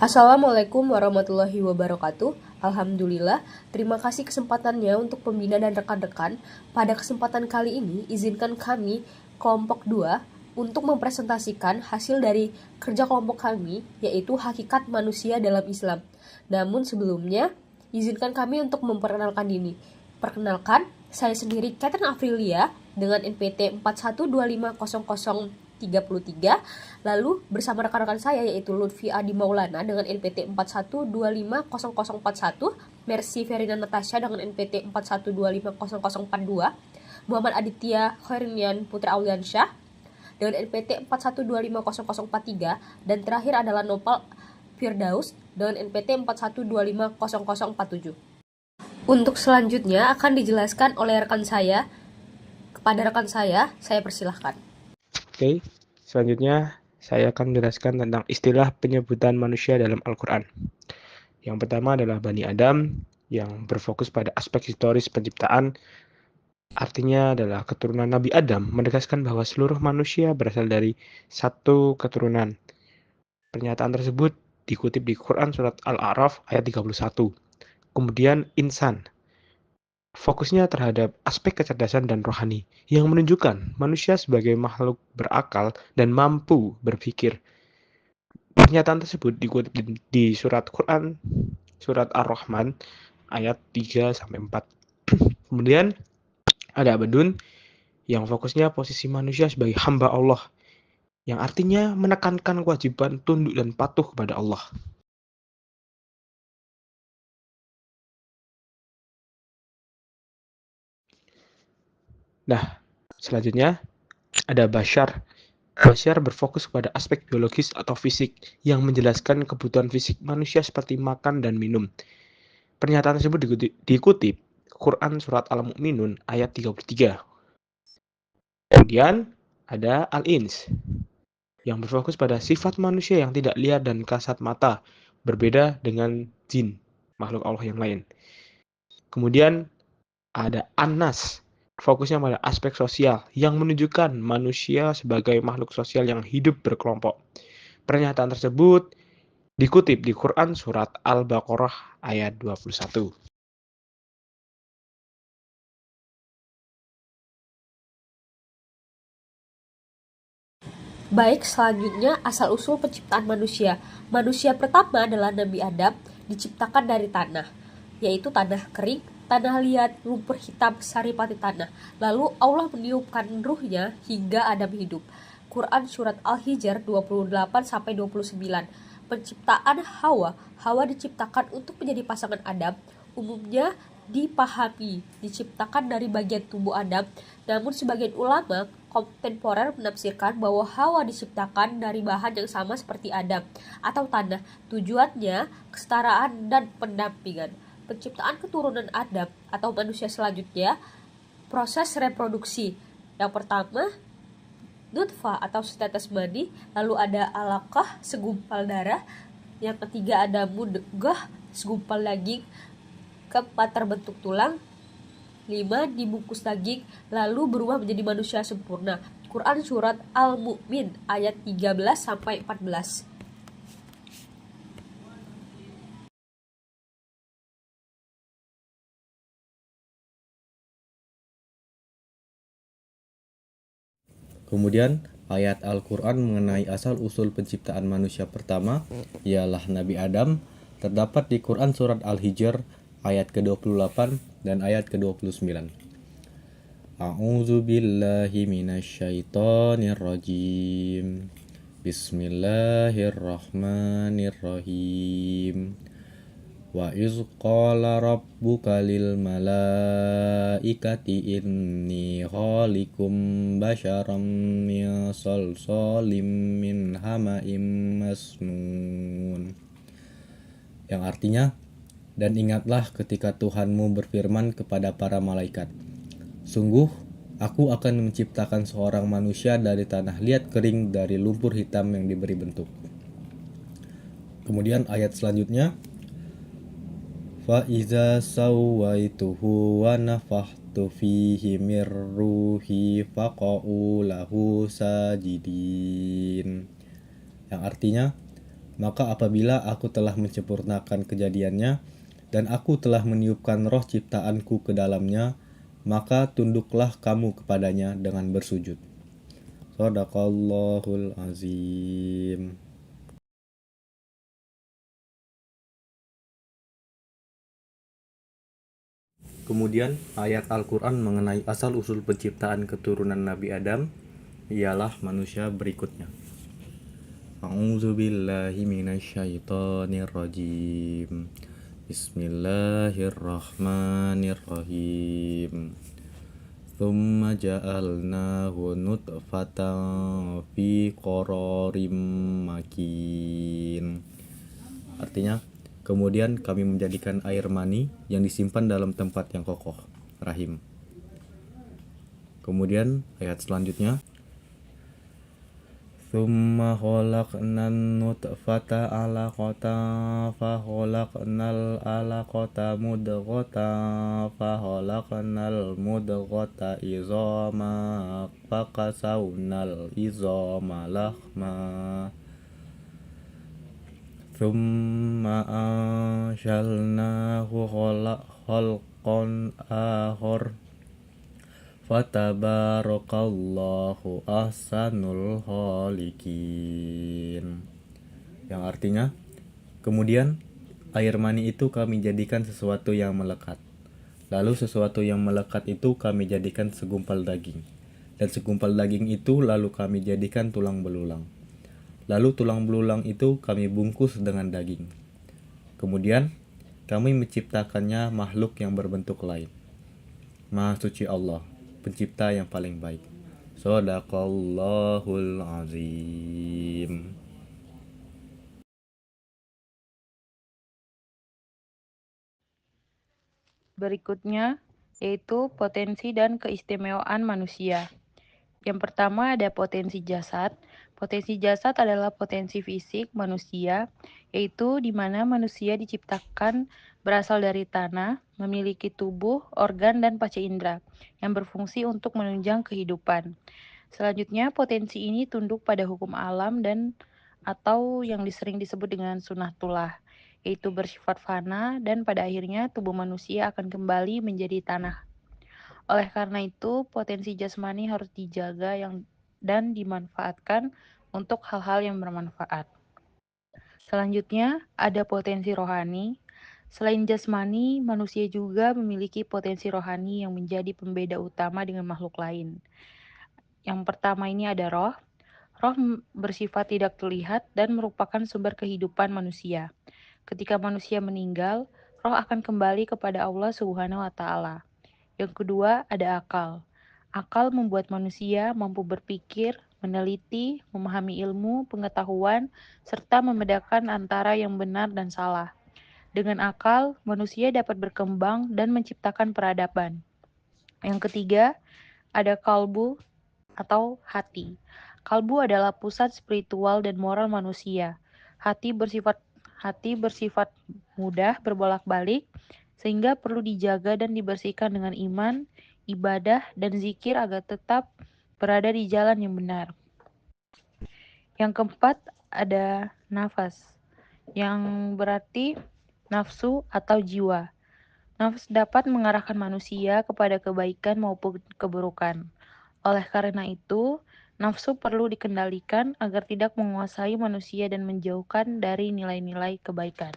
Assalamualaikum warahmatullahi wabarakatuh. Alhamdulillah, terima kasih kesempatannya untuk pembina dan rekan-rekan. Pada kesempatan kali ini, izinkan kami, kelompok 2, untuk mempresentasikan hasil dari kerja kelompok kami, yaitu Hakikat Manusia dalam Islam. Namun sebelumnya, izinkan kami untuk memperkenalkan diri. Perkenalkan, saya sendiri Catherine Afrilia dengan NPT 41250033. Lalu bersama rekan-rekan saya yaitu Lutfi Adi Maulana dengan NPT 41250041, Mercy Verina Natasha dengan NPT 41250042, Muhammad Aditya Khairnian Putra Auliansyah dengan NPT 41250043, dan terakhir adalah Nopal Firdaus dengan NPT 41250047. Untuk selanjutnya akan dijelaskan oleh rekan saya. Kepada rekan saya persilahkan. Oke, selanjutnya saya akan menjelaskan tentang istilah penyebutan manusia dalam Al-Quran. Yang pertama adalah Bani Adam, yang berfokus pada aspek historis penciptaan. Artinya adalah keturunan Nabi Adam, menegaskan bahwa seluruh manusia berasal dari satu keturunan. Pernyataan tersebut dikutip di Quran Surat Al-A'raf ayat 31. Kemudian insan, fokusnya terhadap aspek kecerdasan dan rohani, yang menunjukkan manusia sebagai makhluk berakal dan mampu berpikir. Pernyataan tersebut dikutip di surat Quran, surat Ar-Rahman, ayat 3-4. Kemudian ada Abadun, yang fokusnya posisi manusia sebagai hamba Allah, yang artinya menekankan kewajiban tunduk dan patuh kepada Allah. Nah, selanjutnya ada Bashar. Bashar berfokus pada aspek biologis atau fisik yang menjelaskan kebutuhan fisik manusia seperti makan dan minum. Pernyataan tersebut dikutip Quran Surat Al-Mu'minun ayat 33. Kemudian ada Al-Ins, yang berfokus pada sifat manusia yang tidak liar dan kasat mata, berbeda dengan jin, makhluk Allah yang lain. Kemudian ada An-Nas, fokusnya pada aspek sosial yang menunjukkan manusia sebagai makhluk sosial yang hidup berkelompok. Pernyataan tersebut dikutip di Quran Surat Al-Baqarah ayat 21. Baik, selanjutnya asal-usul penciptaan manusia. Manusia pertama adalah Nabi Adam, diciptakan dari tanah, yaitu tanah kering, tanah liat, lumpur hitam, saripati tanah. Lalu Allah meniupkan ruhnya hingga Adam hidup. Quran Surat Al-Hijr 28-29. Penciptaan Hawa. Hawa diciptakan untuk menjadi pasangan Adam. Umumnya dipahami diciptakan dari bagian tubuh Adam, namun sebagian ulama kontemporer menafsirkan bahwa Hawa diciptakan dari bahan yang sama seperti Adam atau tanah. Tujuannya kesetaraan dan pendampingan. Penciptaan keturunan Adam atau manusia selanjutnya, proses reproduksi. Yang pertama, nutfah atau setetes mani, lalu ada alaqah, segumpal darah. Yang ketiga ada mudghah, segumpal daging. Keempat, terbentuk tulang. 5. Dibungkus daging, lalu berubah menjadi manusia sempurna. Quran Surat Al-Mu'min ayat 13-14. Kemudian ayat Al-Quran mengenai asal-usul penciptaan manusia pertama ialah Nabi Adam terdapat di Quran Surat Al-Hijr ayat ke-28 dan ayat ke-29. A'udzu billahi minasyaitonir rajim. Bismillahirrahmanirrahim. Wa iz qala rabbuka lil malaikati inni khaliqum basyaram min salsalim min hama'im masnun. Yang artinya, dan ingatlah ketika Tuhanmu berfirman kepada para malaikat, sungguh aku akan menciptakan seorang manusia dari tanah liat kering dari lumpur hitam yang diberi bentuk. Kemudian ayat selanjutnya, fa iza sawaituhu wa nafakhtu fihi mir ruhi faqa'u lahu sajidin. Yang artinya, Maka apabila aku telah menyempurnakan kejadiannya dan aku telah meniupkan roh ciptaanku ke dalamnya, maka tunduklah kamu kepadanya dengan bersujud. Shadaqallahul azim. Kemudian ayat Al-Quran mengenai asal-usul penciptaan keturunan Nabi Adam ialah manusia berikutnya. A'udzubillahi minasyaitonirrajim. Bismillahirrahmanirrahim. Tsumma ja'alnahu nutfatan fi qararim makin. Artinya, kemudian kami menjadikan air mani yang disimpan dalam tempat yang kokoh, rahim. Kemudian ayat selanjutnya, Tsumma khalaqnan nutfata 'alaqatan fa khalaqnal 'alaqata mudghatan fa khalaqnal mudghata izama fa kasawnal izama lahma Tsumma ansha'nahu khalqan akhar Fatabarakallahu ahsanul khaliqin. Yang artinya, kemudian air mani itu kami jadikan sesuatu yang melekat. Lalu sesuatu yang melekat itu kami jadikan segumpal daging. Dan segumpal daging itu lalu kami jadikan tulang belulang. Lalu tulang belulang itu kami bungkus dengan daging. Kemudian kami menciptakannya makhluk yang berbentuk lain. Maha suci Allah, pencipta yang paling baik. Shadaqallahul azim. Berikutnya yaitu potensi dan keistimewaan manusia. Yang pertama ada potensi jasad. Potensi jasad adalah potensi fisik manusia, yaitu di mana manusia diciptakan berasal dari tanah, memiliki tubuh, organ, dan panca indera yang berfungsi untuk menunjang kehidupan. Selanjutnya, potensi ini tunduk pada hukum alam dan atau yang sering disebut dengan sunnatullah, yaitu bersifat fana dan pada akhirnya tubuh manusia akan kembali menjadi tanah. Oleh karena itu, potensi jasmani harus dijaga dan dimanfaatkan untuk hal-hal yang bermanfaat. Selanjutnya, ada potensi rohani. Selain jasmani, manusia juga memiliki potensi rohani yang menjadi pembeda utama dengan makhluk lain. Yang pertama ini ada roh. Roh bersifat tidak terlihat dan merupakan sumber kehidupan manusia. Ketika manusia meninggal, roh akan kembali kepada Allah Subhanahu wa taala. Yang kedua, ada akal. Akal membuat manusia mampu berpikir, meneliti, memahami ilmu, pengetahuan, serta membedakan antara yang benar dan salah. Dengan akal, manusia dapat berkembang dan menciptakan peradaban. Yang ketiga, ada kalbu atau hati. Kalbu adalah pusat spiritual dan moral manusia. Hati bersifat mudah berbolak-balik sehingga perlu dijaga dan dibersihkan dengan iman, ibadah, dan zikir agar tetap berada di jalan yang benar. Yang keempat ada nafas, yang berarti nafsu atau jiwa. Nafas dapat mengarahkan manusia kepada kebaikan maupun keburukan. Oleh karena itu, nafsu perlu dikendalikan agar tidak menguasai manusia dan menjauhkan dari nilai-nilai kebaikan.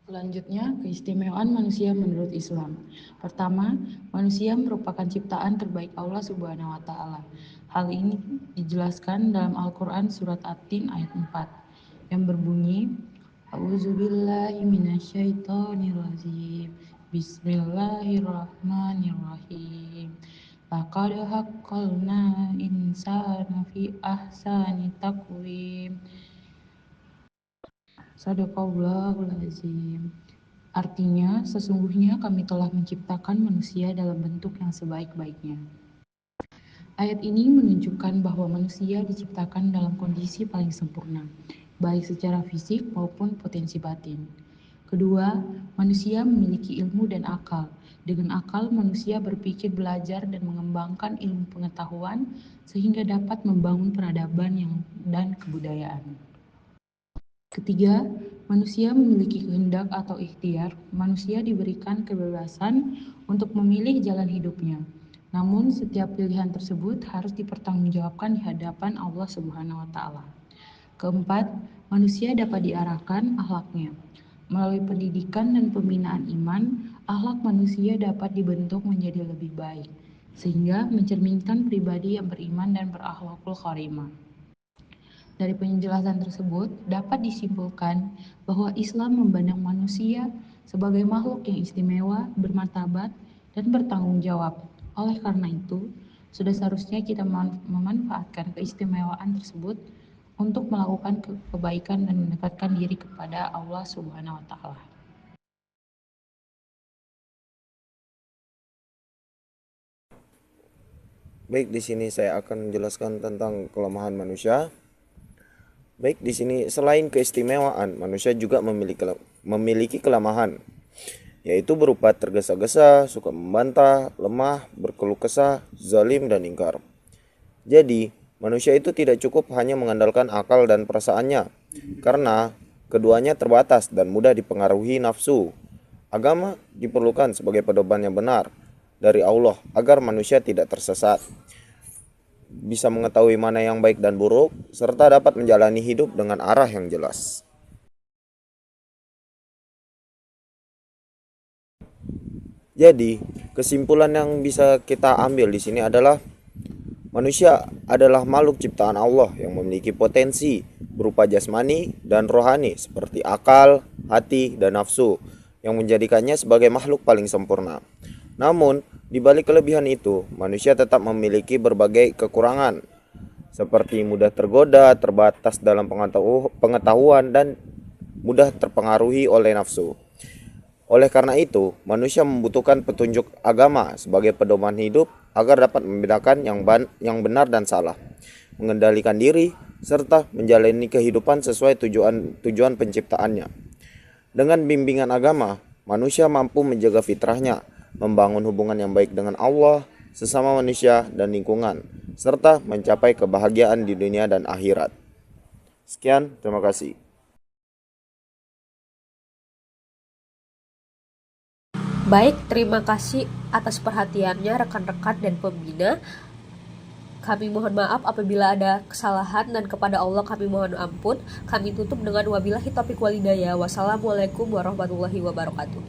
Selanjutnya, keistimewaan manusia menurut Islam. Pertama, manusia merupakan ciptaan terbaik Allah Subhanahu wa taala. Hal ini dijelaskan dalam Al-Qur'an surat At-Tin ayat 4 yang berbunyi, A'udzubillahi minasyaitonirrajim. Bismillahirrahmanirrahim. Laqad khalaqnal insana fi ahsani taqwim. Shadaqallahul azim. Artinya, sesungguhnya kami telah menciptakan manusia dalam bentuk yang sebaik-baiknya. Ayat ini menunjukkan bahwa manusia diciptakan dalam kondisi paling sempurna, baik secara fisik maupun potensi batin. Kedua, manusia memiliki ilmu dan akal. Dengan akal, manusia berpikir, belajar, dan mengembangkan ilmu pengetahuan sehingga dapat membangun peradaban dan kebudayaan. Ketiga, manusia memiliki kehendak atau ikhtiar. Manusia diberikan kebebasan untuk memilih jalan hidupnya. Namun, setiap pilihan tersebut harus dipertanggungjawabkan di hadapan Allah Subhanahu wa Ta'ala. Keempat, manusia dapat diarahkan akhlaknya. Melalui pendidikan dan pembinaan iman, akhlak manusia dapat dibentuk menjadi lebih baik, sehingga mencerminkan pribadi yang beriman dan berakhlakul karimah. Dari penjelasan tersebut, dapat disimpulkan bahwa Islam memandang manusia sebagai makhluk yang istimewa, bermartabat, dan bertanggung jawab. Oleh karena itu, sudah seharusnya kita memanfaatkan keistimewaan tersebut untuk melakukan kebaikan dan mendekatkan diri kepada Allah Subhanahu wa Ta'ala. Baik, di sini saya akan menjelaskan tentang kelemahan manusia. Baik, di sini selain keistimewaan, manusia juga memiliki kelemahan, yaitu berupa tergesa-gesa, suka membantah, lemah, berkeluh kesah, zalim, dan ingkar. Jadi, manusia itu tidak cukup hanya mengandalkan akal dan perasaannya, karena keduanya terbatas dan mudah dipengaruhi nafsu. Agama diperlukan sebagai pedoman yang benar dari Allah agar manusia tidak tersesat, bisa mengetahui mana yang baik dan buruk, serta dapat menjalani hidup dengan arah yang jelas. Jadi, kesimpulan yang bisa kita ambil di sini adalah manusia adalah makhluk ciptaan Allah yang memiliki potensi berupa jasmani dan rohani seperti akal, hati, dan nafsu yang menjadikannya sebagai makhluk paling sempurna. Namun, di balik kelebihan itu, manusia tetap memiliki berbagai kekurangan seperti mudah tergoda, terbatas dalam pengetahuan, dan mudah terpengaruhi oleh nafsu. Oleh karena itu, manusia membutuhkan petunjuk agama sebagai pedoman hidup agar dapat membedakan yang benar dan salah, mengendalikan diri, serta menjalani kehidupan sesuai tujuan penciptaannya. Dengan bimbingan agama, manusia mampu menjaga fitrahnya, membangun hubungan yang baik dengan Allah, sesama manusia, dan lingkungan, serta mencapai kebahagiaan di dunia dan akhirat. Sekian, terima kasih. Baik, terima kasih atas perhatiannya rekan-rekan dan pembina. Kami mohon maaf apabila ada kesalahan dan kepada Allah kami mohon ampun. Kami tutup dengan wabillahi taufiq walhidayah. Wassalamualaikum warahmatullahi wabarakatuh.